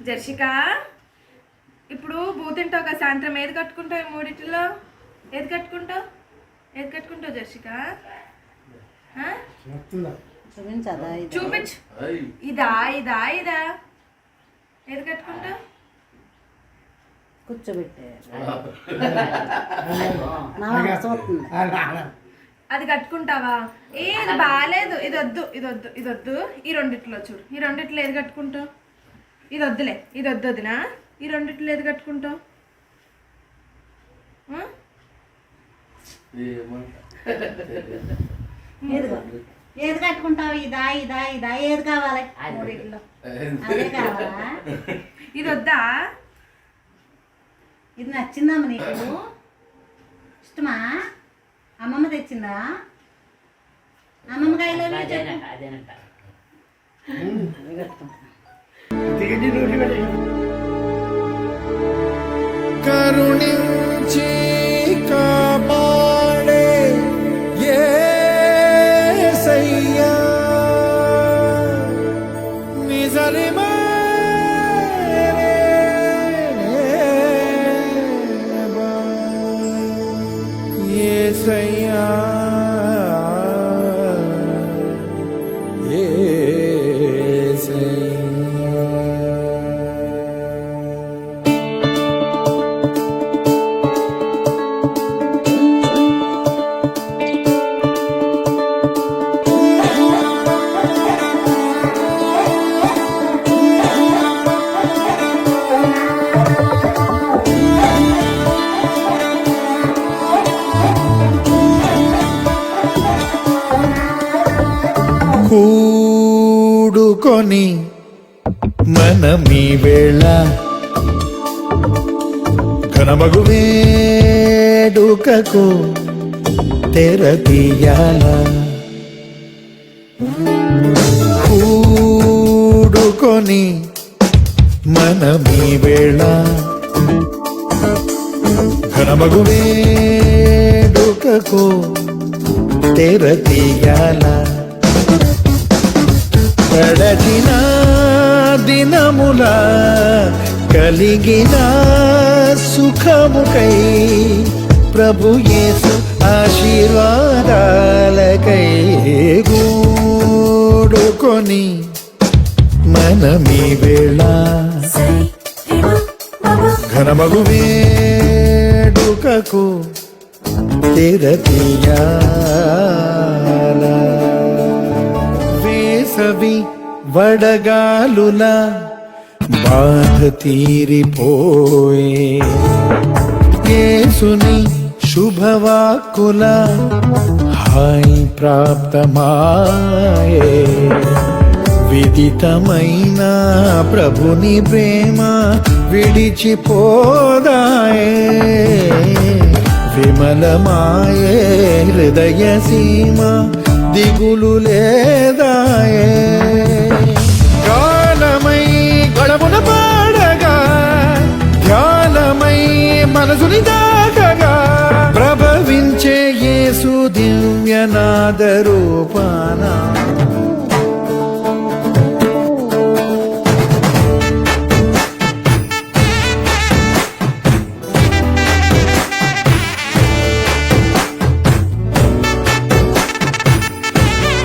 జర్షిక, ఇప్పుడు బూతింటావు కదా సాయంత్రం, ఏది కట్టుకుంటావు? మూడిట్లో ఏది కట్టుకుంటావు? ఏది కట్టుకుంటావు జర్షిక? చూపించు. ఇదా ఇదా ఇదా ఏది కట్టుకుంటావు? కూర్చోబెట్టే అది కట్టుకుంటావా? ఏది బాగాలేదు, ఇది వద్దు ఇది వద్దు ఇది వద్దు. ఈ రెండిట్లో చూడు, ఈ రెండిట్లో ఏది కట్టుకుంటావు? ఇది వద్దులే, ఇది వద్దు వదినా. ఈ రెండిట్లో ఏది కట్టుకుంటావు? ఏది కట్టుకుంటావు? ఇదా ఇదా ఇదా ఏది కావాలి? మూడిట్లో అదే కావాలా? ఇది వద్దా? ఇది నచ్చిందమ్మ నీకు? ఇష్టమా? అమ్మమ్మ తెచ్చిందా? అమ్మమ్మ కాయలో కరుణించి కాపాడే యేసయ్యా నిజరిమా యేసయ్యా కూడుకొని మనమీ వేళ ఘనమగు వేడుకకు తెరతీయాల. కూడుకొని మనమీ వేళ ఘనమగు వేడుకకు తెరతీయాల. గడచిన దినముల కలిగిన సుఖముకై ప్రభు యేసు ఆశీర్వాదాలకై గూడుకొని మనమీ వేళ ఘనమగు వేడుకకు తెరతీయాల. వేసవి వడగాలుల బాధ తీరిపోయే యేసుని శుభవాక్కుల హాయి ప్రాప్తమాయే. విదితమైన ప్రభుని ప్రేమ విడిచిపోదాయే. విమలమాయే హృదయ సీమ దిగులు లేదాయే.